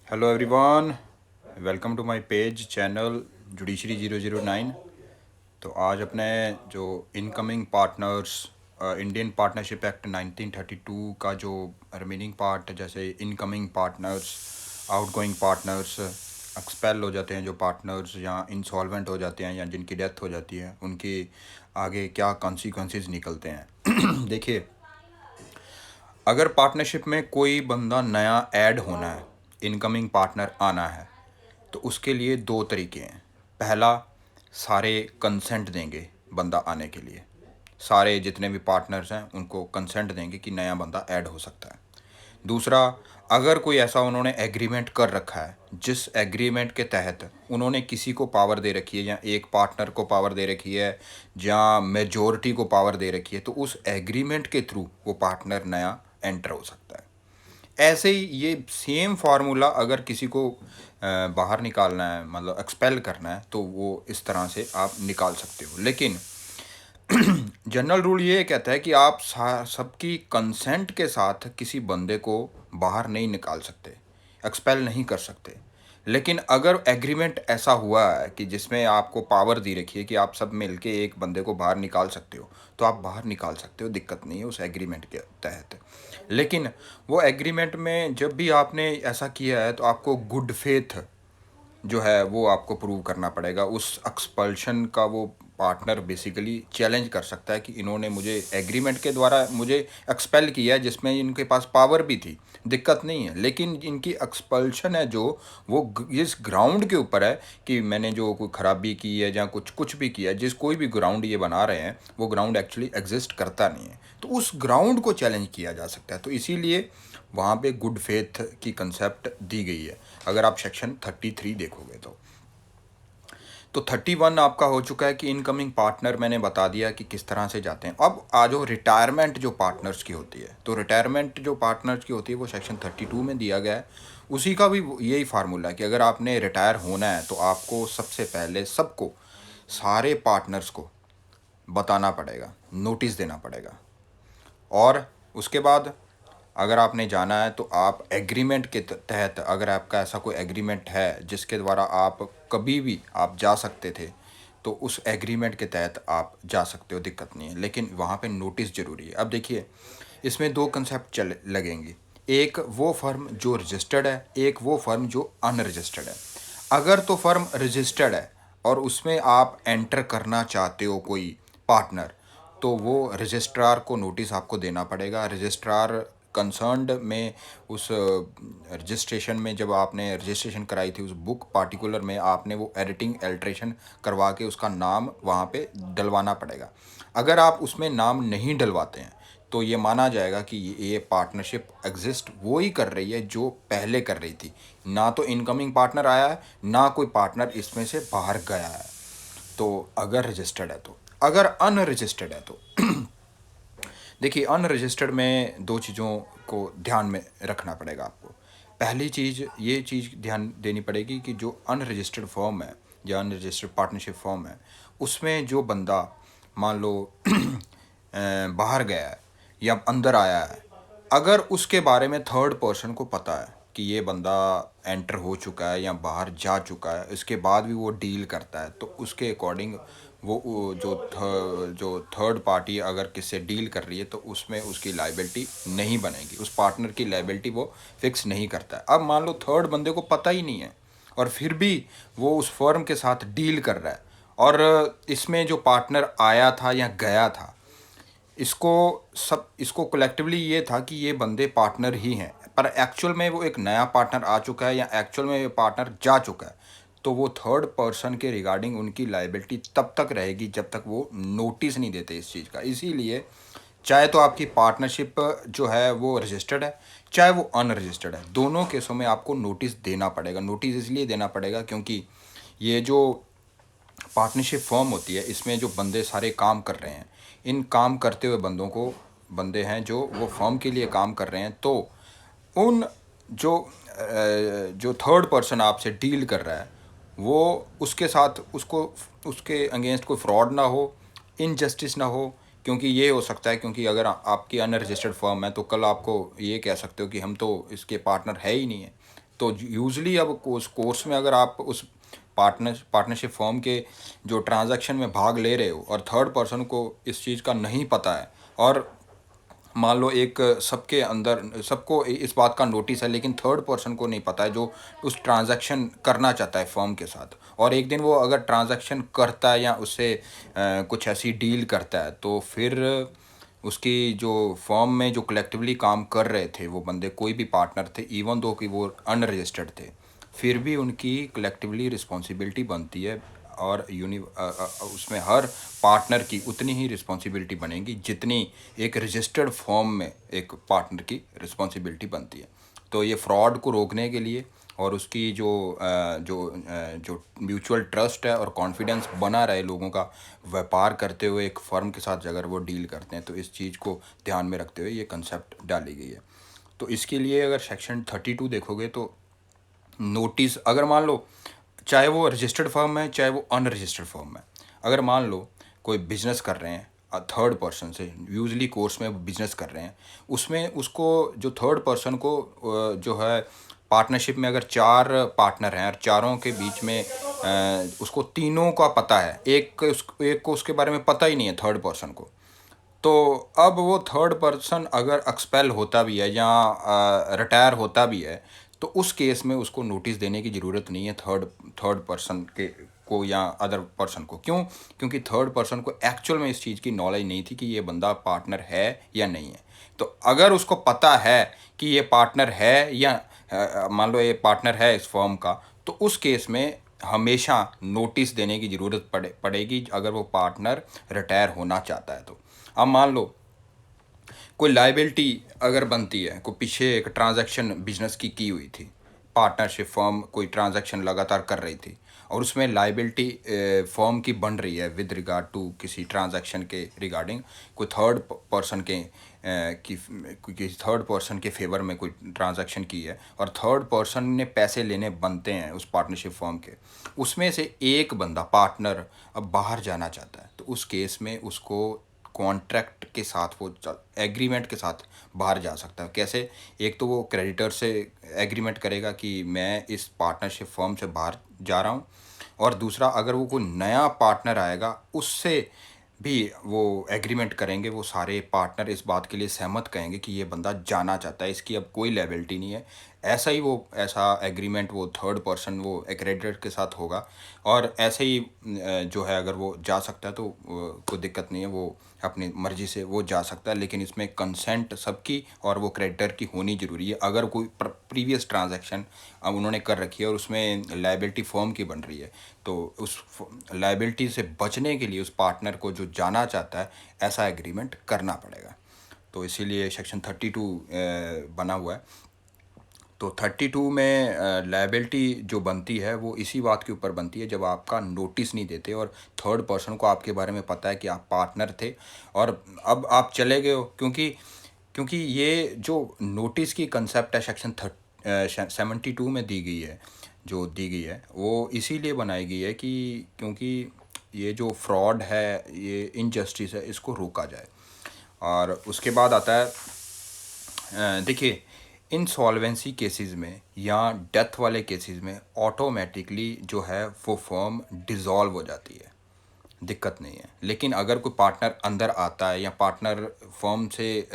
Hello everyone, welcome to my page channel judiciary 009। तो आज अपने जो incoming partners Indian partnership act 1932 का जो रिमेनिंग पार्ट, जैसे incoming partners, outgoing partners, expel हो जाते हैं जो पार्टनर्स, या इंसॉल्वेंट हो जाते हैं, या जिनकी डेथ हो जाती है, उनके आगे क्या कॉन्सिक्वेंसेस निकलते हैं। देखिए, अगर पार्टनरशिप में कोई बंदा नया ऐड होना है, इनकमिंग पार्टनर आना है, तो उसके लिए दो तरीके हैं। पहला, सारे कंसेंट देंगे बंदा आने के लिए, सारे जितने भी पार्टनर्स हैं उनको कंसेंट देंगे कि नया बंदा ऐड हो सकता है। दूसरा, अगर कोई ऐसा उन्होंने एग्रीमेंट कर रखा है जिस एग्रीमेंट के तहत उन्होंने किसी को पावर दे रखी है, या एक पार्टनर को पावर दे रखी है, या मेजॉरिटी को पावर दे रखी है, तो उस एग्रीमेंट के थ्रू वो पार्टनर नया एंटर हो सकता है। ऐसे ही ये सेम फार्मूला अगर किसी को बाहर निकालना है, मतलब एक्सपेल करना है, तो वो इस तरह से आप निकाल सकते हो। लेकिन जनरल रूल ये कहता है कि आप सबकी कंसेंट के साथ किसी बंदे को बाहर नहीं निकाल सकते, एक्सपेल नहीं कर सकते। लेकिन अगर एग्रीमेंट ऐसा हुआ है कि जिसमें आपको पावर दी रखी है कि आप सब मिलके एक बंदे को बाहर निकाल सकते हो, तो आप बाहर निकाल सकते हो, दिक्कत नहीं है उस एग्रीमेंट के तहत। लेकिन वो एग्रीमेंट में जब भी आपने ऐसा किया है, तो आपको गुड फेथ जो है वो आपको प्रूव करना पड़ेगा। उस एक्सपल्शन का वो पार्टनर बेसिकली चैलेंज कर सकता है कि इन्होंने मुझे एग्रीमेंट के द्वारा मुझे एक्सपेल किया है, जिसमें इनके पास पावर भी थी, दिक्कत नहीं है, लेकिन इनकी एक्सपल्शन है जो वो इस ग्राउंड के ऊपर है कि मैंने जो कोई ख़राबी की है या कुछ कुछ भी किया है, जिस कोई भी ग्राउंड ये बना रहे हैं वो ग्राउंड एक्चुअली एग्जिस्ट करता नहीं है, तो उस ग्राउंड को चैलेंज किया जा सकता है। तो इसीलिए वहाँ पे गुड फेथ की कंसेप्ट दी गई है, अगर आप सेक्शन 33 देखोगे तो 31 आपका हो चुका है कि इनकमिंग पार्टनर मैंने बता दिया कि किस तरह से जाते हैं। अब आ जाओ रिटायरमेंट जो पार्टनर्स की होती है, तो रिटायरमेंट जो पार्टनर्स की होती है वो सेक्शन 32 में दिया गया है। उसी का भी यही फार्मूला है कि अगर आपने रिटायर होना है तो आपको सबसे पहले सबको, सारे पार्टनर्स को बताना पड़ेगा, नोटिस देना पड़ेगा। और उसके बाद अगर आपने जाना है तो आप एग्रीमेंट के तहत, अगर आपका ऐसा कोई एग्रीमेंट है जिसके द्वारा आप कभी भी आप जा सकते थे, तो उस एग्रीमेंट के तहत आप जा सकते हो, दिक्कत नहीं है। लेकिन वहाँ पे नोटिस ज़रूरी है। अब देखिए, इसमें दो कंसेप्ट चल लगेंगे, एक वो फर्म जो रजिस्टर्ड है, एक वो फर्म जो अनरजिस्टर्ड है। अगर तो फर्म रजिस्टर्ड है और उसमें आप एंटर करना चाहते हो कोई पार्टनर, तो वो रजिस्ट्रार को नोटिस आपको देना पड़ेगा। रजिस्ट्रार कंसर्न्ड में उस रजिस्ट्रेशन में, जब आपने रजिस्ट्रेशन कराई थी उस बुक पार्टिकुलर में, आपने वो एडिटिंग एल्ट्रेशन करवा के उसका नाम वहाँ पे डलवाना पड़ेगा। अगर आप उसमें नाम नहीं डलवाते हैं तो ये माना जाएगा कि ये पार्टनरशिप एग्जिस्ट वो ही कर रही है जो पहले कर रही थी, ना तो इनकमिंग पार्टनर आया है, ना कोई पार्टनर इसमें से बाहर गया है। तो अगर रजिस्टर्ड है तो, अगर अनरजिस्टर्ड है तो देखिए, अनरजिस्टर्ड में दो चीज़ों को ध्यान में रखना पड़ेगा आपको। पहली चीज़, ये चीज़ ध्यान देनी पड़ेगी कि जो अनरजिस्टर्ड फर्म है या अनरजिस्टर्ड पार्टनरशिप फर्म है, उसमें जो बंदा मान लो बाहर गया है या अंदर आया है, अगर उसके बारे में थर्ड पर्सन को पता है कि ये बंदा एंटर हो चुका है या बाहर जा चुका है, इसके बाद भी वो डील करता है, तो उसके अकॉर्डिंग वो जो थर्ड पार्टी अगर किससे डील कर रही है, तो उसमें उसकी लाइबिलिटी नहीं बनेगी, उस पार्टनर की लाइबिलिटी वो फिक्स नहीं करता है। अब मान लो थर्ड बंदे को पता ही नहीं है और फिर भी वो उस फर्म के साथ डील कर रहा है, और इसमें जो पार्टनर आया था या गया था, इसको कलेक्टिवली ये था कि ये बंदे पार्टनर ही हैं, पर एक्चुअल में वो एक नया पार्टनर आ चुका है या एक्चुअल में ये पार्टनर जा चुका है, तो वो थर्ड पर्सन के रिगार्डिंग उनकी लाइबिलिटी तब तक रहेगी जब तक वो नोटिस नहीं देते इस चीज़ का। इसीलिए चाहे तो आपकी पार्टनरशिप जो है वो रजिस्टर्ड है, चाहे वो अनरजिस्टर्ड है, दोनों केसों में आपको नोटिस देना पड़ेगा। नोटिस इसलिए देना पड़ेगा क्योंकि ये जो पार्टनरशिप फर्म होती है, इसमें जो बंदे सारे काम कर रहे हैं, इन काम करते हुए बंदों को, बंदे हैं जो वो फर्म के लिए काम कर रहे हैं, तो उन जो थर्ड पर्सन आपसे डील कर रहा है, वो उसके साथ उसको उसके अगेंस्ट कोई फ्रॉड ना हो, इनजस्टिस ना हो। क्योंकि ये हो सकता है, क्योंकि अगर आपकी अनरजिस्टर्ड फर्म है तो कल आपको ये कह सकते हो कि हम तो इसके पार्टनर है ही नहीं है, तो यूजली अब उस कोर्स में अगर आप उस पार्टनरशिप फर्म के जो ट्रांजैक्शन में भाग ले रहे हो और थर्ड पर्सन को इस चीज़ का नहीं पता है, और मान लो एक सबके अंदर सबको इस बात का नोटिस है लेकिन थर्ड पर्सन को नहीं पता है जो उस ट्रांजैक्शन करना चाहता है फर्म के साथ, और एक दिन वो अगर ट्रांजैक्शन करता है या उससे कुछ ऐसी डील करता है, तो फिर उसकी जो फर्म में जो कलेक्टिवली काम कर रहे थे वो बंदे, कोई भी पार्टनर थे, इवन दो कि वो अनरजिस्टर्ड थे, फिर भी उनकी कलेक्टिवली रिस्पॉन्सिबिलिटी बनती है। और उसमें हर पार्टनर की उतनी ही रिस्पॉन्सिबिलिटी बनेगी जितनी एक रजिस्टर्ड फॉर्म में एक पार्टनर की रिस्पॉन्सिबिलिटी बनती है। तो ये फ्रॉड को रोकने के लिए और उसकी जो म्यूचुअल ट्रस्ट है और कॉन्फिडेंस बना रहे लोगों का, व्यापार करते हुए एक फर्म के साथ अगर वो डील करते हैं, तो इस चीज़ को ध्यान में रखते हुए ये कंसेप्ट डाली गई है। तो इसके लिए अगर सेक्शन 32 देखोगे तो नोटिस, अगर मान लो चाहे वो रजिस्टर्ड फर्म है चाहे वो अनरजिस्टर्ड फर्म है, अगर मान लो कोई बिजनेस कर रहे हैं थर्ड पर्सन से, यूजली कोर्स में बिजनेस कर रहे हैं, उसमें उसको जो थर्ड पर्सन को जो है पार्टनरशिप में अगर 4 पार्टनर हैं और चारों के बीच में उसको तीनों का पता है, एक को उसके बारे में पता ही नहीं है थर्ड पर्सन को, तो अब वो थर्ड पर्सन अगर एक्सपेल होता भी है या रिटायर होता भी है, तो उस केस में उसको नोटिस देने की ज़रूरत नहीं है थर्ड पर्सन के को या अदर पर्सन को। क्यों? क्योंकि थर्ड पर्सन को एक्चुअल में इस चीज़ की नॉलेज नहीं थी कि ये बंदा पार्टनर है या नहीं है। तो अगर उसको पता है कि ये पार्टनर है या मान लो ये पार्टनर है इस फर्म का, तो उस केस में हमेशा नोटिस देने की ज़रूरत पड़ेगी अगर वो पार्टनर रिटायर होना चाहता है। तो अब मान लो कोई लाइबिलिटी अगर बनती है, कोई पीछे एक ट्रांजैक्शन बिजनेस की हुई थी, पार्टनरशिप फर्म कोई ट्रांजैक्शन लगातार कर रही थी और उसमें लाइबिलिटी फर्म की बन रही है विद रिगार्ड टू किसी ट्रांजैक्शन के रिगार्डिंग, कोई थर्ड पर्सन के किसी थर्ड पर्सन के फेवर में कोई ट्रांजैक्शन की है और थर्ड पर्सन ने पैसे लेने बनते हैं उस पार्टनरशिप फर्म के, उसमें से एक बंदा पार्टनर अब बाहर जाना चाहता है, तो उस केस में उसको कॉन्ट्रैक्ट के साथ, वो एग्रीमेंट के साथ बाहर जा सकता है। कैसे? एक तो वो क्रेडिटर से एग्रीमेंट करेगा कि मैं इस पार्टनरशिप फर्म से बाहर जा रहा हूँ, और दूसरा अगर वो कोई नया पार्टनर आएगा उससे भी वो एग्रीमेंट करेंगे, वो सारे पार्टनर इस बात के लिए सहमत कहेंगे कि ये बंदा जाना चाहता है, इसकी अब कोई लायबिलिटी नहीं है। ऐसा एग्रीमेंट वो थर्ड पर्सन वो एक्रेडिटर के साथ होगा, और ऐसे ही जो है अगर वो जा सकता है तो कोई दिक्कत नहीं है, वो अपनी मर्ज़ी से वो जा सकता है, लेकिन इसमें कंसेंट सबकी और वो क्रेडिटर की होनी ज़रूरी है। अगर कोई प्रीवियस ट्रांजैक्शन अब उन्होंने कर रखी है और उसमें लायबिलिटी फर्म की बन रही है, तो उस लायबिलिटी से बचने के लिए उस पार्टनर को जो जाना चाहता है ऐसा एग्रीमेंट करना पड़ेगा। तो इसीलिए सेक्शन 32 बना हुआ है। तो 32 में लायबिलिटी जो बनती है वो इसी बात के ऊपर बनती है जब आपका नोटिस नहीं देते और थर्ड पर्सन को आपके बारे में पता है कि आप पार्टनर थे और अब आप चले गए हो, क्योंकि क्योंकि ये जो नोटिस की कंसेप्ट है सेक्शन 72 में दी गई है, जो दी गई है वो इसीलिए बनाई गई है कि क्योंकि ये जो फ्रॉड है, ये इनजस्टिस है, इसको रोका जाए। और उसके बाद आता है देखिए, इंसॉल्वेंसी केसेस में या डेथ वाले केसेस में ऑटोमेटिकली जो है वो फर्म डिज़ोल्व हो जाती है, दिक्कत नहीं है। लेकिन अगर कोई पार्टनर अंदर आता है या पार्टनर फर्म से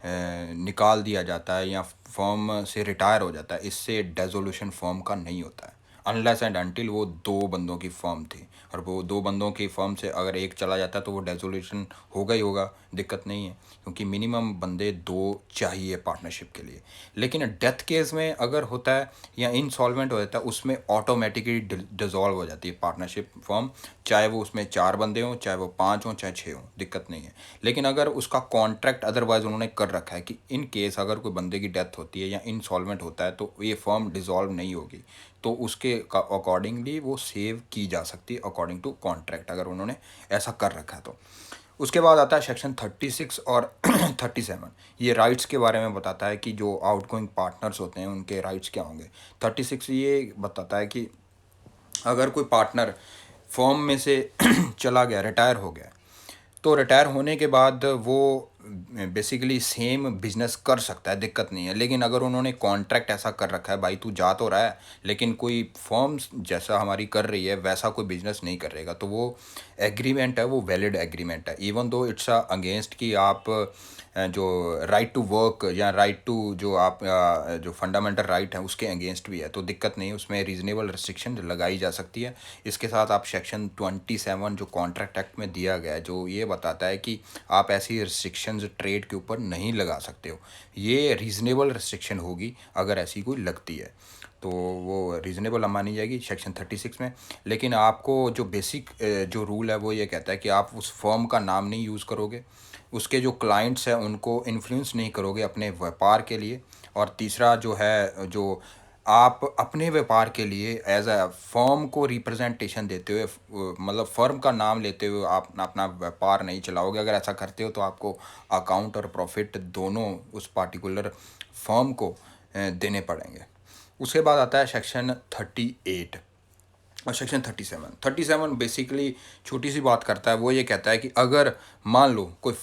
निकाल दिया जाता है या फर्म से रिटायर हो जाता है, इससे डेजोल्यूशन फर्म का नहीं होता है अनलेस एंड अनटिल वो दो बंदों की फर्म थी, और वो दो बंदों की फर्म से अगर एक चला जाता है तो वो डेजोल्यूशन होगा ही होगा, दिक्कत नहीं है, क्योंकि मिनिमम बंदे दो चाहिए पार्टनरशिप के लिए। लेकिन डेथ केस में अगर होता है या इंसॉल्वेंट हो जाता है, उसमें ऑटोमेटिकली डिज़ोल्व हो जाती है पार्टनरशिप फर्म, चाहे वो उसमें 4 बंदे हों, चाहे वो 5 हों, चाहे 6 हों, दिक्कत नहीं है। लेकिन अगर उसका कॉन्ट्रैक्ट अदरवाइज उन्होंने कर रखा है कि इन केस अगर कोई बंदे की डेथ होती है या इंसॉल्वेंट होता है तो ये फर्म डिज़ोल्व नहीं होगी, तो उसके अकॉर्डिंगली वो सेव की जा सकती है अकॉर्डिंग टू कॉन्ट्रैक्ट, अगर उन्होंने ऐसा कर रखा है तो। उसके बाद आता है सेक्शन 36 और 37, ये राइट्स के बारे में बताता है कि जो आउटगोइंग पार्टनर्स होते हैं उनके राइट्स क्या होंगे। 36 ये बताता है कि अगर कोई पार्टनर फर्म में से चला गया, रिटायर हो गया, तो रिटायर होने के बाद वो बेसिकली सेम बिजनेस कर सकता है, दिक्कत नहीं है। लेकिन अगर उन्होंने कॉन्ट्रैक्ट ऐसा कर रखा है, भाई तू जा तो रहा है लेकिन कोई फर्म जैसा हमारी कर रही है वैसा कोई बिजनेस नहीं कर रहेगा, तो वो एग्रीमेंट है वो वैलिड एग्रीमेंट है, इवन दो इट्स अगेंस्ट कि आप जो राइट टू वर्क या राइट टू जो आप जो फंडामेंटल राइट है उसके अगेंस्ट भी है, तो दिक्कत नहीं है, उसमें रीजनेबल रिस्ट्रिक्शन लगाई जा सकती है। इसके साथ आप सेक्शन 27 जो कॉन्ट्रैक्ट एक्ट में दिया गया है, जो ये बताता है कि आप ऐसी रिस्ट्रिक्शंस ट्रेड के ऊपर नहीं लगा सकते हो, ये रीजनेबल रिस्ट्रिक्शन होगी अगर ऐसी कोई लगती है तो वो रीज़नेबल मानी जाएगी सेक्शन 36 में। लेकिन आपको जो बेसिक जो रूल है वो ये कहता है कि आप उस फर्म का नाम नहीं यूज़ करोगे, उसके जो क्लाइंट्स हैं उनको इन्फ्लुएंस नहीं करोगे अपने व्यापार के लिए, और तीसरा जो है जो आप अपने व्यापार के लिए एज अ फर्म को रिप्रेजेंटेशन देते हुए मतलब फर्म का नाम लेते हुए आप अपना व्यापार नहीं चलाओगे। अगर ऐसा करते हो तो आपको अकाउंट और प्रॉफिट दोनों उस पार्टिकुलर फर्म को देने पड़ेंगे। उसके बाद आता है सेक्शन 38 और सेक्शन 37 बेसिकली छोटी सी बात करता है। वो ये कहता है कि अगर मान लो कोई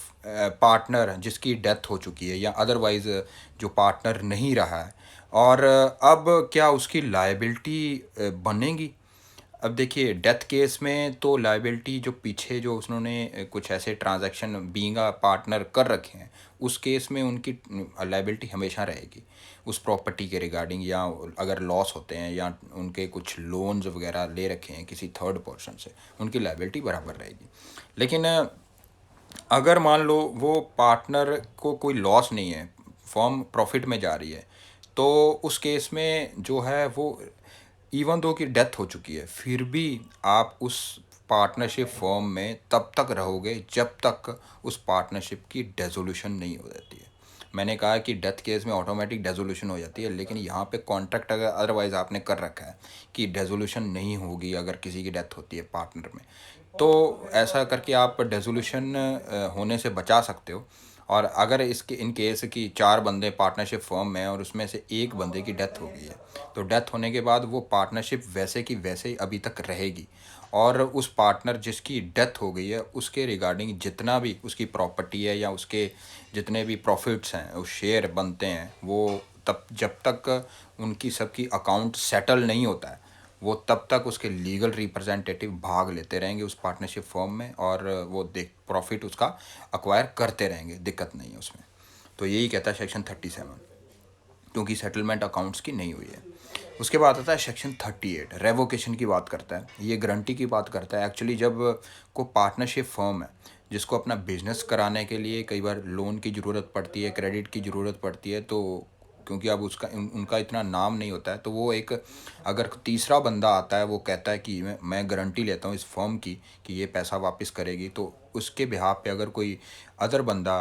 पार्टनर जिसकी डेथ हो चुकी है या अदरवाइज़ जो पार्टनर नहीं रहा है, और अब क्या उसकी लायबिलिटी बनेगी। अब देखिए डेथ केस में तो लायबिलिटी जो पीछे जो उन्होंने कुछ ऐसे ट्रांजैक्शन बीइंग अ पार्टनर कर रखे हैं, उस केस में उनकी लायबिलिटी हमेशा रहेगी उस प्रॉपर्टी के रिगार्डिंग, या अगर लॉस होते हैं या उनके कुछ लोन्स वगैरह ले रखे हैं किसी थर्ड पर्सन से, उनकी लायबिलिटी बराबर रहेगी। लेकिन अगर मान लो वो पार्टनर को कोई लॉस नहीं है, फर्म प्रॉफिट में जा रही है, तो उस केस में जो है वो इवन दो की डेथ हो चुकी है फिर भी आप उस पार्टनरशिप फर्म में तब तक रहोगे जब तक उस पार्टनरशिप की डेसोल्यूशन नहीं हो जाती है। मैंने कहा कि डेथ केस में ऑटोमेटिक डेसोल्यूशन हो जाती है, लेकिन यहाँ पे कॉन्ट्रैक्ट अगर अदरवाइज़ आपने कर रखा है कि डेसोल्यूशन नहीं होगी अगर किसी की डेथ होती है पार्टनर में, तो ऐसा करके आप डेसोल्यूशन होने से बचा सकते हो। और अगर इसके इन केस की 4 बंदे पार्टनरशिप फर्म में हैं और उसमें से एक बंदे की डेथ हो गई है, तो डेथ होने के बाद वो पार्टनरशिप वैसे की वैसे ही अभी तक रहेगी, और उस पार्टनर जिसकी डेथ हो गई है उसके रिगार्डिंग जितना भी उसकी प्रॉपर्टी है या उसके जितने भी प्रॉफिट्स हैं उस शेयर बनते हैं, वो तब जब तक उनकी सबकी अकाउंट सेटल नहीं होता है वो तब तक उसके लीगल रिप्रेजेंटेटिव भाग लेते रहेंगे उस पार्टनरशिप फर्म में, और वो देख प्रॉफिट उसका अक्वायर करते रहेंगे, दिक्कत नहीं है उसमें। तो यही कहता है सेक्शन 37, क्योंकि सेटलमेंट अकाउंट्स की नहीं हुई है। उसके बाद आता है सेक्शन 38, रेवोकेशन की बात करता है, ये गारंटी की बात करता है। एक्चुअली जब को पार्टनरशिप फर्म है जिसको अपना बिजनेस कराने के लिए कई बार लोन की ज़रूरत पड़ती है, क्रेडिट की ज़रूरत पड़ती है, तो क्योंकि अब उनका इतना नाम नहीं होता है, तो वो एक अगर तीसरा बंदा आता है वो कहता है कि मैं गारंटी लेता हूँ इस फर्म की कि ये पैसा वापस करेगी, तो उसके बिहाफ पे अगर कोई अदर बंदा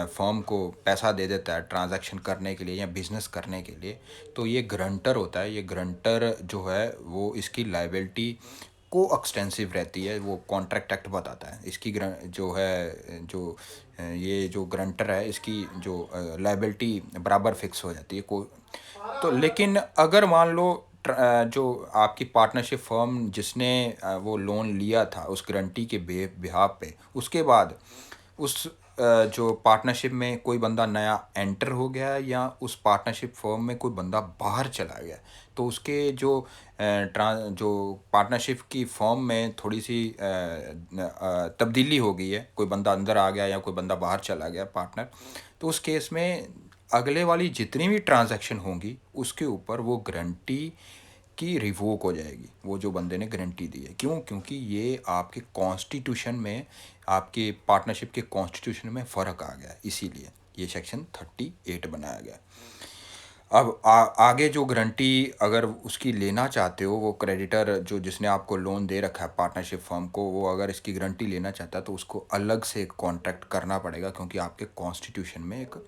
फर्म को पैसा दे देता है ट्रांजैक्शन करने के लिए या बिज़नेस करने के लिए, तो ये गारंटर होता है। ये गारंटर जो है वो इसकी लायबिलिटी को एक्सटेंसिव रहती है, वो कॉन्ट्रैक्ट एक्ट बताता है इसकी जो है जो ये जो गारंटर है इसकी जो लायबिलिटी बराबर फिक्स हो जाती है को। तो लेकिन अगर मान लो जो आपकी पार्टनरशिप फर्म जिसने वो लोन लिया था उस गारंटी के बिहाफ पे, उसके बाद उस जो पार्टनरशिप में कोई बंदा नया एंटर हो गया या उस पार्टनरशिप फर्म में कोई बंदा बाहर चला गया, तो उसके जो पार्टनरशिप की फर्म में थोड़ी सी तब्दीली हो गई है, कोई बंदा अंदर आ गया या कोई बंदा बाहर चला गया पार्टनर, तो उस केस में अगले वाली जितनी भी ट्रांजैक्शन होंगी उसके ऊपर वो गारंटी की रिवोक हो जाएगी, वो जो बंदे ने गारंटी दी है। क्यों? क्योंकि ये आपके कॉन्स्टिट्यूशन में, आपके पार्टनरशिप के कॉन्स्टिट्यूशन में फ़र्क आ गया, इसीलिए ये सेक्शन 38 बनाया गया। अब आगे जो गारंटी अगर उसकी लेना चाहते हो, वो क्रेडिटर जो जिसने आपको लोन दे रखा है पार्टनरशिप फर्म को, वो अगर इसकी गारंटी लेना चाहता है तो उसको अलग से एक कॉन्ट्रैक्ट करना पड़ेगा, क्योंकि आपके कॉन्स्टिट्यूशन में एक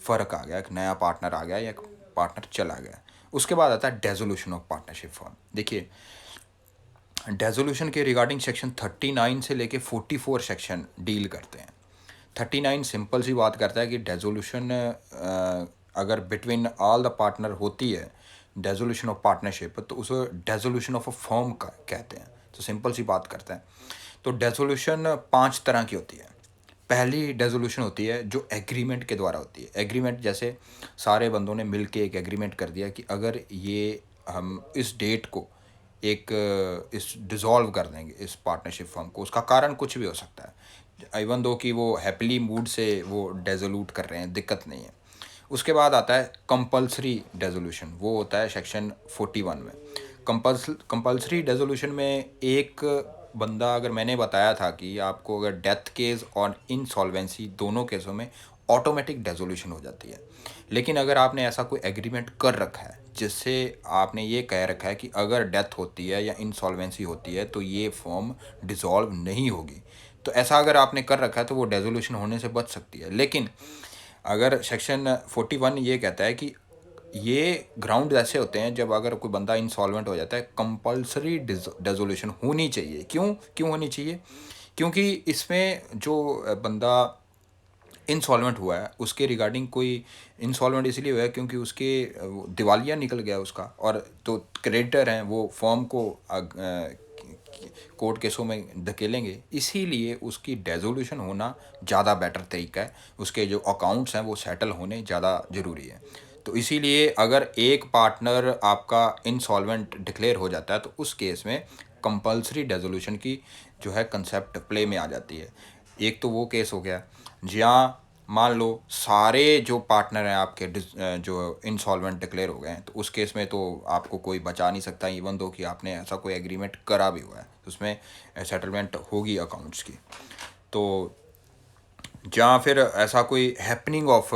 फ़र्क आ गया, एक नया पार्टनर आ गया या एक पार्टनर चला गया। उसके बाद आता है डेसोल्यूशन ऑफ पार्टनरशिप फर्म। देखिए डेसोल्यूशन के रिगार्डिंग सेक्शन 39 से लेके 44 सेक्शन डील करते हैं। 39 सिंपल सी बात करता है कि डेसोल्यूशन अगर बिटवीन ऑल द पार्टनर होती है डेसोल्यूशन ऑफ पार्टनरशिप, तो उसे डेसोल्यूशन ऑफ अ फर्म कहते हैं। तो सिंपल सी बात करते हैं। तो डेसोल्यूशन 5 तरह की होती है। पहली डेजोल्यूशन होती है जो एग्रीमेंट के द्वारा होती है। एग्रीमेंट जैसे सारे बंदों ने मिल के एक एग्रीमेंट कर दिया कि अगर ये हम इस डेट को एक इस डिज़ोल्व कर देंगे इस पार्टनरशिप फर्म को, उसका कारण कुछ भी हो सकता है, इवन दो कि वो हैप्पीली मूड से वो डेजोल्यूट कर रहे हैं, दिक्कत नहीं है। उसके बाद आता है कंपल्सरी डेजोल्यूशन, वो होता है सेक्शन 41 में। कंपल्सरी डेजोल्यूशन में एक बंदा, अगर मैंने बताया था कि आपको अगर डेथ केस और इंसॉल्वेंसी दोनों केसों में ऑटोमेटिक डेजोल्यूशन हो जाती है, लेकिन अगर आपने ऐसा कोई एग्रीमेंट कर रखा है जिससे आपने ये कह रखा है कि अगर डेथ होती है या इंसॉल्वेंसी होती है तो ये फॉर्म डिज़ोल्व नहीं होगी, तो ऐसा अगर आपने कर रखा है तो वो डेजोल्यूशन होने से बच सकती है। लेकिन अगर सेक्शन 41 ये कहता है कि ये ग्राउंड ऐसे होते हैं जब अगर कोई बंदा इंसॉल्वेंट हो जाता है, कंपल्सरी डेजोल्यूशन होनी चाहिए। क्यों होनी चाहिए? क्योंकि इसमें जो बंदा इंसॉल्वेंट हुआ है उसके रिगार्डिंग कोई इंसॉल्वेंट इसलिए हुआ है क्योंकि उसके दिवालिया निकल गया उसका, और तो क्रेडिटर हैं वो फॉर्म को कोर्ट केसों में धकेलेंगे, इसीलिए उसकी डेजोल्यूशन होना ज़्यादा बेटर तरीका है। उसके जो अकाउंट्स हैं वो सेटल होने ज़्यादा ज़रूरी है। तो इसीलिए अगर एक पार्टनर आपका इंसॉल्वेंट डिक्लेयर हो जाता है तो उस केस में कंपल्सरी डेजोल्यूशन की जो है कंसेप्ट प्ले में आ जाती है। एक तो वो केस हो गया जहाँ मान लो सारे जो पार्टनर हैं आपके जो इंसॉल्वेंट डिक्लेयर हो गए हैं, तो उस केस में तो आपको कोई बचा नहीं सकता, इवन दो कि आपने ऐसा कोई एग्रीमेंट करा भी हुआ है, तो उसमें सेटलमेंट होगी अकाउंट्स की। तो जहाँ फिर ऐसा कोई हैपनिंग ऑफ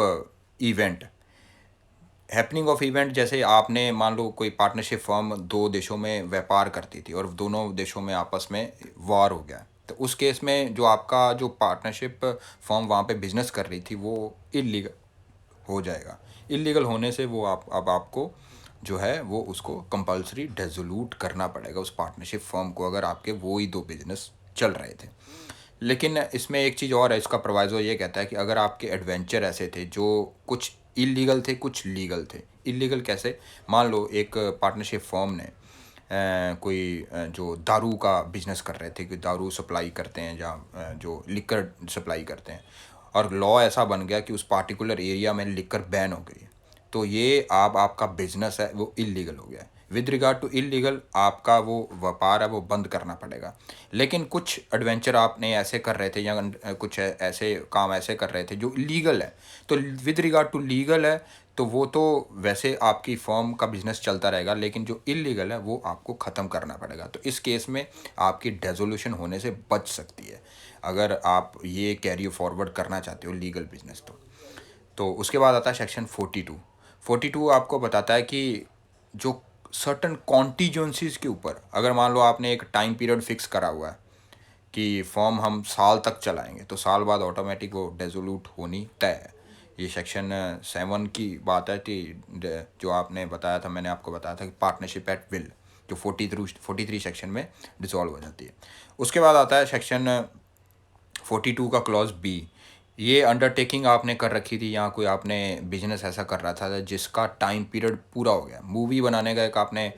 इवेंट जैसे आपने मान लो कोई पार्टनरशिप फर्म दो देशों में व्यापार करती थी और दोनों देशों में आपस में वॉर हो गया, तो उस केस में जो आपका जो पार्टनरशिप फर्म वहाँ पे बिजनेस कर रही थी वो इलीगल हो जाएगा। इलीगल होने से वो अब आपको जो है वो उसको कंपल्सरी डेजोल्यूट करना पड़ेगा उस पार्टनरशिप फर्म को, अगर आपके वो ही दो बिजनेस चल रहे थे। लेकिन इसमें एक चीज़ और है, इसका प्रोवाइजो ये कहता है कि अगर आपके एडवेंचर ऐसे थे जो कुछ इलीगल थे कुछ लीगल थे। इलीगल कैसे? मान लो एक पार्टनरशिप फर्म ने जो दारू का बिजनेस कर रहे थे, कि दारू सप्लाई करते हैं या जो लिकर सप्लाई करते हैं, और लॉ ऐसा बन गया कि उस पार्टिकुलर एरिया में लिकर बैन हो गई, तो ये आपका बिजनेस है वो इलीगल हो गया है। विद रिगार्ड टू इलीगल आपका वो व्यापार है वो बंद करना पड़ेगा। लेकिन कुछ एडवेंचर आपने ऐसे कर रहे थे या कुछ ऐसे काम ऐसे कर रहे थे जो लीगल है, तो विद रिगार्ड टू लीगल है तो वो तो वैसे आपकी फर्म का बिजनेस चलता रहेगा, लेकिन जो इलीगल है वो आपको ख़त्म करना पड़ेगा। तो इस केस में आपकी डेजोल्यूशन होने से बच सकती है अगर आप ये कैरी फॉरवर्ड करना चाहते हो लीगल बिजनेस। तो उसके बाद आता है सेक्शन 42। 42 आपको बताता है कि जो सर्टन कॉन्टीजेंसीज़ के ऊपर, अगर मान लो आपने एक टाइम पीरियड फिक्स करा हुआ है कि फॉर्म हम साल तक चलाएंगे, तो साल बाद ऑटोमेटिक वो डेजोल्यूट होनी तय है। ये सेक्शन 7 की बात है कि जो आपने बताया था, मैंने आपको बताया था कि पार्टनरशिप एट विल जो 43 सेक्शन में डिसॉल्व हो जाती है। उसके बाद आता है सेक्शन 42 का क्लॉज बी। ये अंडरटेकिंग आपने कर रखी थी या कोई आपने बिजनेस ऐसा कर रहा था जिसका टाइम पीरियड पूरा हो गया, मूवी बनाने का एक आपने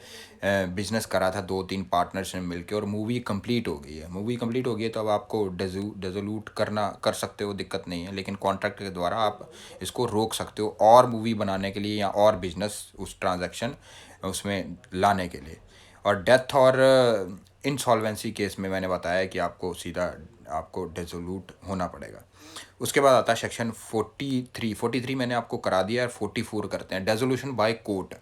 बिजनेस करा था 2-3 पार्टनर्स ने मिलके, और मूवी कंप्लीट हो गई है। मूवी कंप्लीट हो गई है तो अब आपको डेजोल्यूट कर सकते हो, दिक्कत नहीं है, लेकिन कॉन्ट्रैक्ट के द्वारा आप इसको रोक सकते हो और मूवी बनाने के लिए या और बिजनेस उस ट्रांजैक्शन उसमें लाने के लिए। और डेथ और इंसॉल्वेंसी केस में मैंने बताया कि आपको डेजोल्यूट होना पड़ेगा। उसके बाद आता है सेक्शन 43 मैंने आपको करा दिया है। 44 करते हैं, डेजोल्यूशन बाय कोर्ट।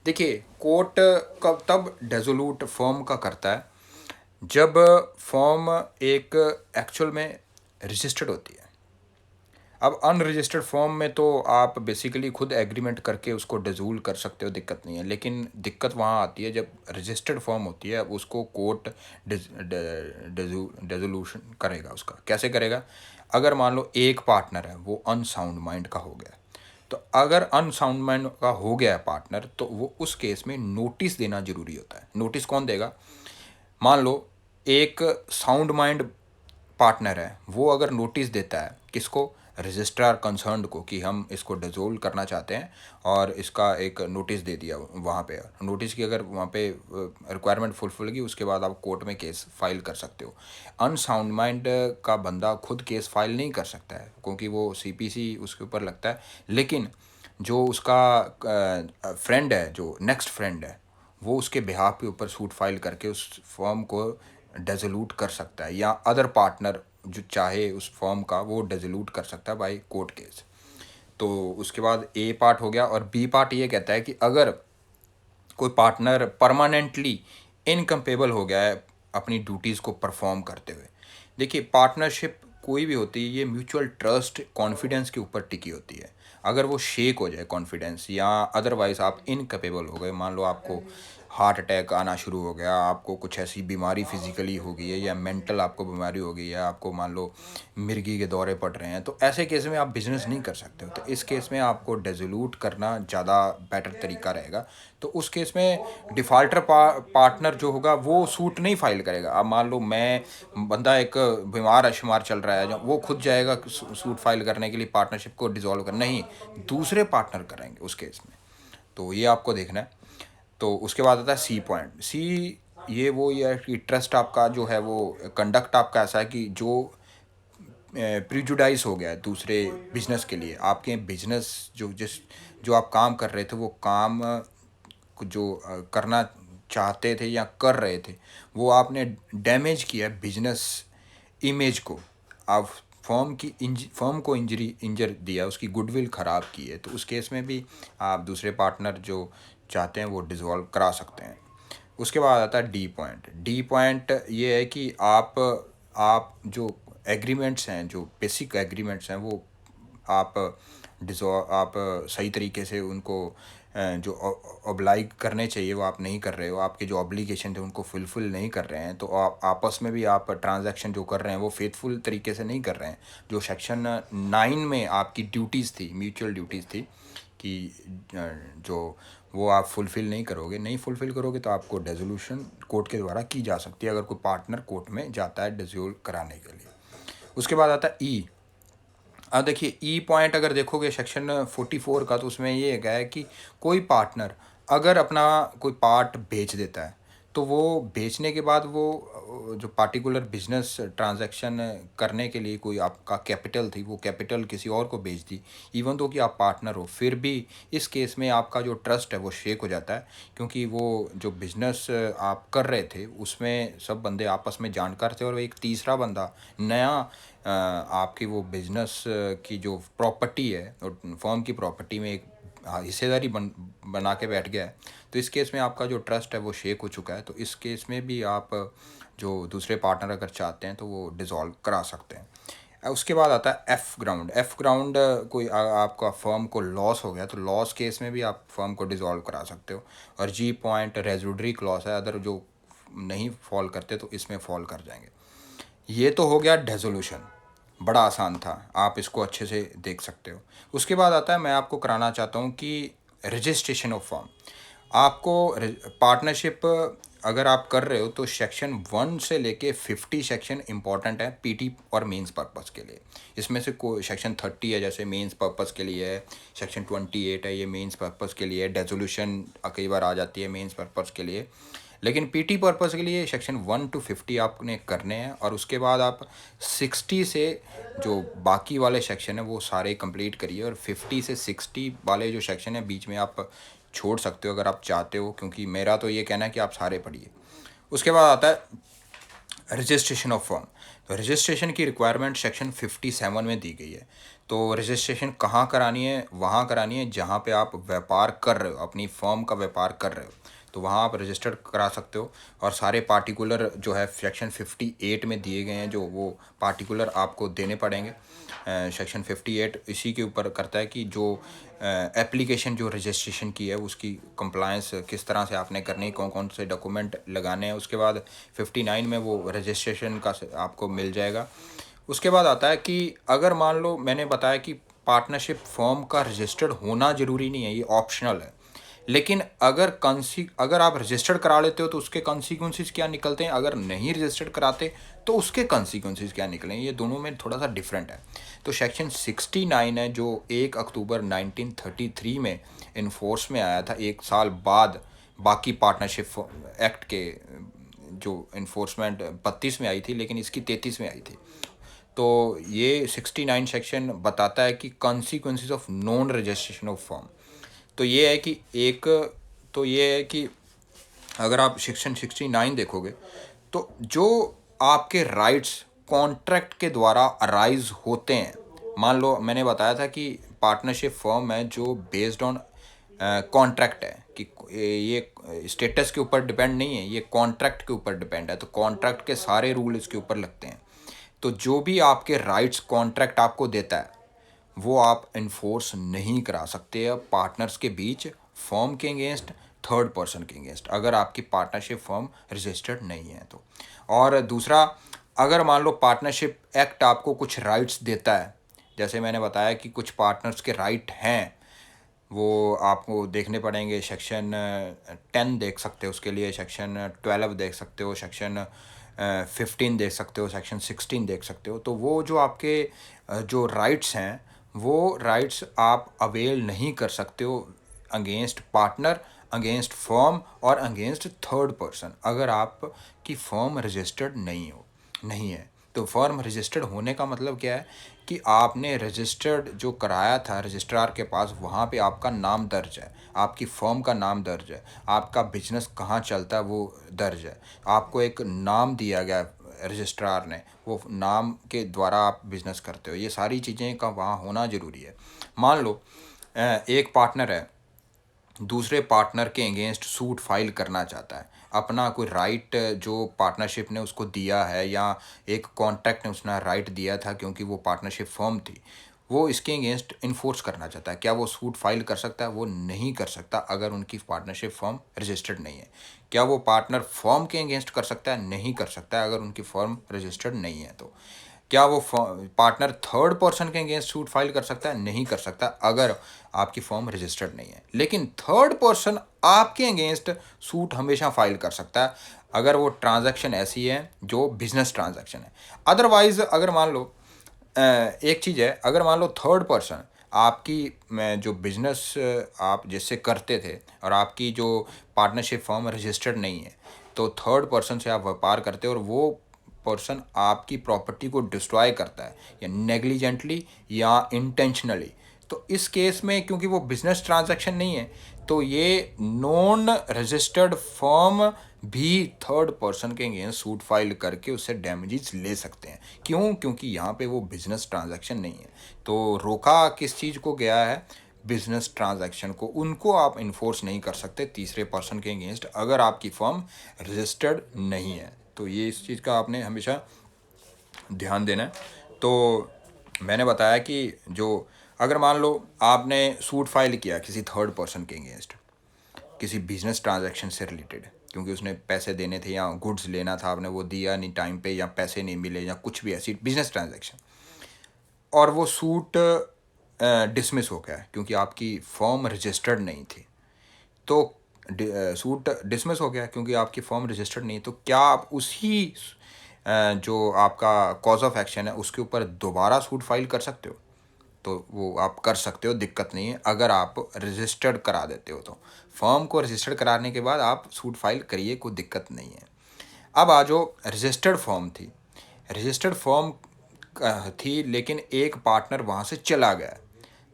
देखिए, कोर्ट कब तब डेजोल्यूट फर्म का करता है जब फर्म एक एक्चुअल में रजिस्टर्ड होती है। अब अनरजिस्टर्ड फॉर्म में तो आप बेसिकली खुद एग्रीमेंट करके उसको डिजोल्व कर सकते हो, दिक्कत नहीं है, लेकिन दिक्कत वहाँ आती है जब रजिस्टर्ड फॉर्म होती है, उसको कोर्ट डेजोल्यूशन करेगा। उसका कैसे करेगा? अगर मान लो एक पार्टनर है वो अनसाउंड माइंड का हो गया, तो अगर अनसाउंड माइंड का हो गया है पार्टनर, तो वो उस केस में नोटिस देना जरूरी होता है। नोटिस कौन देगा? मान लो एक साउंड माइंड पार्टनर है, वो अगर नोटिस देता है किसको? रजिस्ट्रार कंसर्न्ड को कि हम इसको डिसोल्व करना चाहते हैं, और इसका एक नोटिस दे दिया वहाँ पे। नोटिस की अगर वहाँ पे रिक्वायरमेंट फुलफिल की, उसके बाद आप कोर्ट में केस फाइल कर सकते हो। अनसाउंड माइंड का बंदा खुद केस फाइल नहीं कर सकता है, क्योंकि वो सीपीसी उसके ऊपर लगता है। लेकिन जो उसका फ्रेंड है, जो नेक्स्ट फ्रेंड है, वो उसके बिहाफ के ऊपर सूट फाइल करके उस फर्म को डिसोल्यूट कर सकता है, या अदर पार्टनर जो चाहे उस फर्म का, वो डिसोल्यूट कर सकता है बाय कोर्ट केस। तो उसके बाद ए पार्ट हो गया। और बी पार्ट ये कहता है कि अगर कोई पार्टनर परमानेंटली इनकम्पेबल हो गया है अपनी ड्यूटीज़ को परफॉर्म करते हुए। देखिए, पार्टनरशिप कोई भी होती है, ये म्यूचुअल ट्रस्ट कॉन्फिडेंस के ऊपर टिकी होती है। अगर वो शेक हो जाए कॉन्फिडेंस, या अदरवाइज आप इनकेपेबल हो गए, मान लो आपको हार्ट अटैक आना शुरू हो गया, आपको कुछ ऐसी बीमारी फिजिकली हो गई है, या मेंटल आपको बीमारी हो गई है, आपको मान लो मिर्गी के दौरे पड़ रहे हैं, तो ऐसे केस में आप बिजनेस नहीं कर सकते हो। तो इस केस में आपको डिसोल्यूट करना ज़्यादा बेटर तरीका रहेगा। तो उस केस में डिफ़ॉल्टर पार्टनर जो होगा वो सूट नहीं फाइल करेगा। अब मान लो मैं बंदा एक बीमार शुमार चल रहा है, जो वो खुद जाएगा सूट फाइल करने के लिए पार्टनरशिप को डिसॉल्व करना, नहीं, दूसरे पार्टनर करेंगे उस केस में। तो ये आपको देखना है। तो उसके बाद आता है सी पॉइंट। सी ये वो ये है कि ट्रस्ट आपका जो है, वो कंडक्ट आपका ऐसा है कि जो प्रिजुडाइज हो गया है दूसरे बिजनेस के लिए, आपके बिजनेस जो आप काम कर रहे थे, वो काम जो करना चाहते थे या कर रहे थे, वो आपने डैमेज किया है बिजनेस इमेज को। आप फर्म को इंजर दिया, उसकी गुडविल ख़राब की है, तो उस केस में भी आप दूसरे पार्टनर जो चाहते हैं वो डिसॉल्व करा सकते हैं। उसके बाद आता है डी पॉइंट। डी पॉइंट ये है कि आप जो एग्रीमेंट्स हैं, जो बेसिक एग्रीमेंट्स हैं, वो आप आप सही तरीके से उनको जो ऑब्लाइग करने चाहिए वो आप नहीं कर रहे हो, आपके जो ऑब्लिगेशन थे उनको फुलफिल नहीं कर रहे हैं। तो आप आपस में भी आप ट्रांजैक्शन जो कर रहे हैं वो फेथफुल तरीके से नहीं कर रहे हैं। जो सेक्शन 9 में आपकी ड्यूटीज़ थी, म्यूचुअल ड्यूटीज़ थी, कि जो वो आप फुलफ़िल नहीं फुलफ़िल करोगे तो आपको डिसोल्यूशन कोर्ट के द्वारा की जा सकती है, अगर कोई पार्टनर कोर्ट में जाता है डिसोल्व कराने के लिए। उसके बाद आता है ई। अब देखिए, ई पॉइंट अगर देखोगे सेक्शन 44 का, तो उसमें ये है कि कोई पार्टनर अगर अपना कोई पार्ट बेच देता है, तो वो बेचने के बाद वो जो पार्टिकुलर बिजनेस ट्रांजैक्शन करने के लिए कोई आपका कैपिटल थी, वो कैपिटल किसी और को बेच दी, इवन तो कि आप पार्टनर हो, फिर भी इस केस में आपका जो ट्रस्ट है वो शेक हो जाता है। क्योंकि वो जो बिजनेस आप कर रहे थे उसमें सब बंदे आपस में जानकार थे, और एक तीसरा बंदा नया आपकी वो बिजनेस की जो प्रॉपर्टी है, फर्म की प्रॉपर्टी में एक हिस्सेदारी बना के बैठ गया है। तो इस केस में आपका जो ट्रस्ट है वो शेक हो चुका है। तो इस केस में भी आप जो दूसरे पार्टनर अगर चाहते हैं तो वो डिसॉल्व करा सकते हैं। उसके बाद आता है एफ़ ग्राउंड। एफ़ ग्राउंड कोई आपका फर्म को लॉस हो गया, तो लॉस केस में भी आप फर्म को डिसॉल्व करा सकते हो। और जी पॉइंट रेजुडरी क्लॉज है, अदर जो नहीं फॉल करते तो इसमें फॉल कर जाएंगे। ये तो हो गया डिसोल्यूशन, बड़ा आसान था, आप इसको अच्छे से देख सकते हो। उसके बाद आता है, मैं आपको कराना चाहता हूँ कि रजिस्ट्रेशन ऑफ फर्म। आपको पार्टनरशिप अगर आप कर रहे हो तो सेक्शन 1 से लेके 50 सेक्शन इंपॉर्टेंट है पीटी और मेंस पर्पस के लिए। इसमें से कोई सेक्शन 30 है जैसे मेंस पर्पस के लिए है, सेक्शन 28 है ये मेंस पर्पस के लिए है, डिसोल्यूशन कई बार आ जाती है मेंस पर्पस के लिए। लेकिन पीटी पर्पस के लिए सेक्शन 1 to 50 आपने करने हैं, और उसके बाद आप 60 से जो बाकी वाले सेक्शन है वो सारे कंप्लीट करिए, और 50 से 60 वाले जो सेक्शन है बीच में आप छोड़ सकते हो अगर आप चाहते हो, क्योंकि मेरा तो ये कहना है कि आप सारे पढ़िए। उसके बाद आता है रजिस्ट्रेशन ऑफ फर्म। तो रजिस्ट्रेशन की रिक्वायरमेंट सेक्शन 57 में दी गई है। तो रजिस्ट्रेशन कहाँ करानी है? वहाँ करानी है जहाँ पे आप व्यापार कर रहे हो, अपनी फर्म का व्यापार कर रहे हो, तो वहाँ आप रजिस्टर्ड करा सकते हो। और सारे पार्टिकुलर जो है सेक्शन 58 में दिए गए हैं, जो वो पार्टिकुलर आपको देने पड़ेंगे। सेक्शन 58 इसी के ऊपर करता है कि जो एप्लीकेशन जो रजिस्ट्रेशन की है उसकी कंप्लायंस किस तरह से आपने करनी है, कौन कौन से डॉक्यूमेंट लगाने हैं। उसके बाद 59 में वो रजिस्ट्रेशन का आपको मिल जाएगा। उसके बाद आता है कि अगर मान लो मैंने बताया कि पार्टनरशिप फर्म का रजिस्टर्ड होना ज़रूरी नहीं है, ये ऑप्शनल है। लेकिन अगर आप रजिस्टर्ड करा लेते हो तो उसके कॉन्सिक्वेंसेस क्या निकलते हैं, अगर नहीं रजिस्टर्ड कराते तो उसके कॉन्सिक्वेंसेस क्या निकलें, ये दोनों में थोड़ा सा डिफरेंट है। तो सेक्शन 69 है जो 1 अक्टूबर 1933 में इन्फोर्स में आया था, 1 साल बाद बाकी पार्टनरशिप एक्ट के जो इन्फोर्समेंट 32 में आई थी, लेकिन इसकी 33 में आई थी। तो ये 69 सेक्शन बताता है कि consequences of non registration of firm. तो ये है कि अगर आप सेक्शन 69 देखोगे तो जो आपके राइट्स कॉन्ट्रैक्ट के द्वारा अराइज होते हैं, मान लो मैंने बताया था कि पार्टनरशिप फर्म है जो बेस्ड ऑन कॉन्ट्रैक्ट है, कि ये स्टेटस के ऊपर डिपेंड नहीं है, ये कॉन्ट्रैक्ट के ऊपर डिपेंड है, तो कॉन्ट्रैक्ट के सारे रूल इसके ऊपर लगते हैं। तो जो भी आपके राइट्स कॉन्ट्रैक्ट आपको देता है वो आप इन्फोर्स नहीं करा सकते अब पार्टनर्स के बीच, फर्म के अगेंस्ट, थर्ड पर्सन के अगेंस्ट, अगर आपकी पार्टनरशिप फर्म रजिस्टर्ड नहीं है तो। और दूसरा, अगर मान लो पार्टनरशिप एक्ट आपको कुछ राइट्स देता है, जैसे मैंने बताया कि कुछ पार्टनर्स के राइट हैं, वो आपको देखने पड़ेंगे, सेक्शन 10 देख सकते हो, उसके लिए सेक्शन 12 देख सकते हो, सेक्शन 15 देख सकते हो, सेक्शन 16 देख सकते हो। तो वो जो आपके जो राइट्स हैं वो राइट्स आप अवेल नहीं कर सकते हो अगेंस्ट पार्टनर, अगेंस्ट फर्म और अगेंस्ट थर्ड पर्सन, अगर आपकी फर्म रजिस्टर्ड नहीं है। तो फर्म रजिस्टर्ड होने का मतलब क्या है कि आपने रजिस्टर्ड जो कराया था रजिस्ट्रार के पास, वहाँ पे आपका नाम दर्ज है, आपकी फर्म का नाम दर्ज है, आपका बिजनेस कहाँ चलता है वो दर्ज है, आपको एक नाम दिया गया रजिस्ट्रार ने, वो नाम के द्वारा आप बिज़नेस करते हो, ये सारी चीज़ें का वहाँ होना ज़रूरी है। मान लो एक पार्टनर है, दूसरे पार्टनर के अगेंस्ट सूट फाइल करना चाहता है, अपना कोई राइट जो पार्टनरशिप ने उसको दिया है या एक कॉन्ट्रैक्ट ने उसने राइट दिया था क्योंकि वो पार्टनरशिप फर्म थी, वो इसके अगेंस्ट इन्फोर्स करना चाहता है, क्या वो सूट फाइल कर सकता है? वो नहीं कर सकता अगर उनकी पार्टनरशिप फर्म रजिस्टर्ड नहीं है। क्या वो पार्टनर फर्म के अगेंस्ट कर सकता है? नहीं कर सकता है अगर उनकी फर्म रजिस्टर्ड नहीं है। तो क्या वो पार्टनर थर्ड पर्सन के अगेंस्ट सूट फाइल कर सकता है? नहीं कर सकता अगर आपकी फर्म रजिस्टर्ड नहीं है। लेकिन थर्ड पर्सन आपके अगेंस्ट सूट हमेशा फाइल कर सकता है अगर वो ट्रांजैक्शन ऐसी है जो बिजनेस ट्रांजैक्शन है। अदरवाइज अगर मान लो एक चीज़ है, अगर मान लो थर्ड पर्सन आपकी जो बिजनेस आप जिससे करते थे और आपकी जो पार्टनरशिप फर्म रजिस्टर्ड नहीं है, तो थर्ड पर्सन से आप व्यापार करते हो और वो पर्सन आपकी प्रॉपर्टी को डिस्ट्रॉय करता है या नेग्लिजेंटली या इंटेंशनली, तो इस केस में क्योंकि वो बिजनेस ट्रांजैक्शन नहीं है, तो ये नॉन रजिस्टर्ड फर्म भी थर्ड पर्सन के अगेंस्ट सूट फाइल करके उससे डैमेजेस ले सकते हैं। क्यों? क्योंकि यहाँ पे वो बिजनेस ट्रांजैक्शन नहीं है। तो रोका किस चीज़ को गया है? बिजनेस ट्रांजैक्शन को। उनको आप इन्फोर्स नहीं कर सकते तीसरे पर्सन के अगेंस्ट अगर आपकी फर्म रजिस्टर्ड नहीं है। तो ये इस चीज़ का आपने हमेशा ध्यान देना है। तो मैंने बताया कि जो अगर मान लो आपने सूट फाइल किया किसी थर्ड पर्सन के अगेंस्ट किसी बिजनेस ट्रांजैक्शन से रिलेटेड, क्योंकि उसने पैसे देने थे या गुड्स लेना था, आपने वो दिया नहीं टाइम पे या पैसे नहीं मिले या कुछ भी ऐसी बिजनेस ट्रांजैक्शन, और वो सूट डिसमिस हो गया क्योंकि आपकी फर्म रजिस्टर्ड नहीं थी, तो सूट डिसमिस हो गया क्योंकि आपकी फर्म रजिस्टर्ड नहीं, तो क्या आप उसी जो आपका कॉज ऑफ एक्शन है उसके ऊपर दोबारा सूट फाइल कर सकते हो? तो वो आप कर सकते हो, दिक्कत नहीं है अगर आप रजिस्टर्ड करा देते हो। तो फर्म को रजिस्टर्ड कराने के बाद आप सूट फाइल करिए, कोई दिक्कत नहीं है। अब आ जो रजिस्टर्ड फर्म थी, रजिस्टर्ड फर्म थी लेकिन एक पार्टनर वहाँ से चला गया,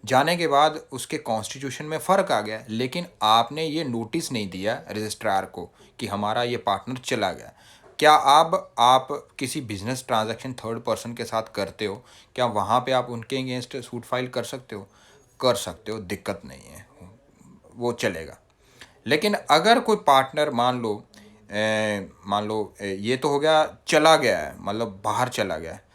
जाने के बाद उसके कॉन्स्टिट्यूशन में फ़र्क आ गया, लेकिन आपने ये नोटिस नहीं दिया रजिस्ट्रार को कि हमारा ये पार्टनर चला गया। क्या अब आप किसी बिजनेस ट्रांजैक्शन थर्ड पर्सन के साथ करते हो, क्या वहाँ पे आप उनके अगेंस्ट सूट फाइल कर सकते हो? कर सकते हो, दिक्कत नहीं है, वो चलेगा। लेकिन अगर कोई पार्टनर मान लो ये तो हो गया चला गया है, मतलब बाहर चला गया है,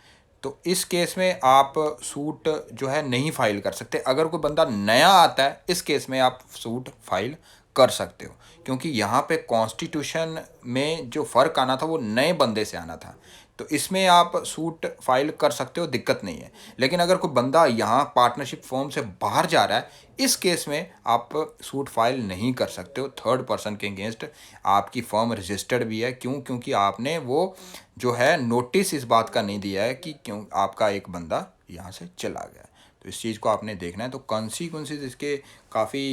तो इस केस में आप सूट जो है नहीं फाइल कर सकते। अगर कोई बंदा नया आता है इस केस में आप सूट फाइल कर सकते हो, क्योंकि यहाँ पे कॉन्स्टिट्यूशन में जो फ़र्क आना था वो नए बंदे से आना था। तो इसमें आप सूट फाइल कर सकते हो, दिक्कत नहीं है। लेकिन अगर कोई बंदा यहाँ पार्टनरशिप फॉर्म से बाहर जा रहा है, इस केस में आप सूट फाइल नहीं कर सकते हो थर्ड पर्सन के अगेंस्ट। आपकी फर्म रजिस्टर्ड भी है, क्योंकि आपने वो जो है नोटिस इस बात का नहीं दिया है कि क्यों आपका एक बंदा यहाँ से चला गया। तो इस चीज़ को आपने देखना है। तो कॉन्सिक्वेंसेस इसके काफ़ी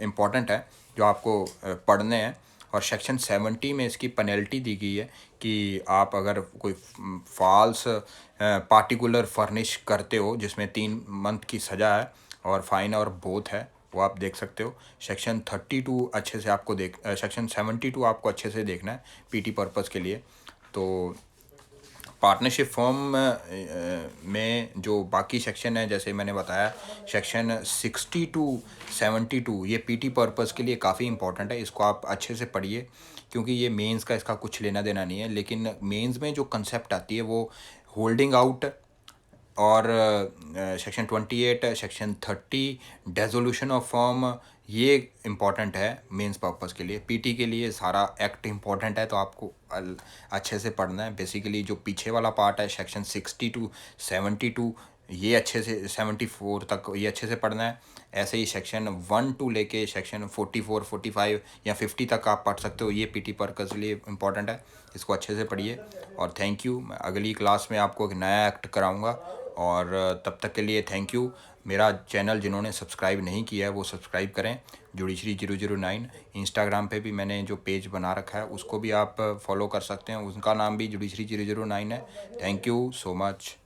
इम्पॉर्टेंट है जो आपको पढ़ने हैं। और सेक्शन 70 में इसकी पेनल्टी दी गई है कि आप अगर कोई फॉल्स पार्टिकुलर फर्निश करते हो जिसमें 3 मंथ की सज़ा है और फाइन और बोथ है, वो आप देख सकते हो। सेक्शन 32 अच्छे से आपको सेक्शन 72 आपको अच्छे से देखना है पीटी पर्पज़ के लिए। तो पार्टनरशिप फॉर्म में जो बाकी सेक्शन है, जैसे मैंने बताया सेक्शन 60 टू 72, ये पीटी पर्पज़ के लिए काफ़ी इंपॉर्टेंट है। इसको आप अच्छे से पढ़िए, क्योंकि ये मेंस का इसका कुछ लेना देना नहीं है। लेकिन मेंस में जो कंसेप्ट आती है वो होल्डिंग आउट और section 28, section 30 dissolution of form, ये इम्पॉर्टेंट है मेंस पर्पज़ के लिए। पीटी के लिए सारा एक्ट इम्पॉर्टेंट है, तो आपको अच्छे से पढ़ना है। बेसिकली जो पीछे वाला पार्ट है सेक्शन 60 टू 72, ये अच्छे से 74 तक ये अच्छे से पढ़ना है। ऐसे ही सेक्शन 1 टू लेके सेक्शन 44, 45 या 50 तक आप पढ़ सकते हो। ये पीटी पर्पज़ के लिए इम्पॉर्टेंट है, इसको अच्छे से पढ़िए। और थैंक यू। मैं अगली क्लास में आपको एक नया एक्ट कराऊंगा, और तब तक के लिए थैंक यू। मेरा चैनल जिन्होंने सब्सक्राइब नहीं किया है वो सब्सक्राइब करें, जुडिशरी 009। इंस्टाग्राम पे भी मैंने जो पेज बना रखा है उसको भी आप फॉलो कर सकते हैं, उसका नाम भी जुडिशरी 009 है। Thank you so much.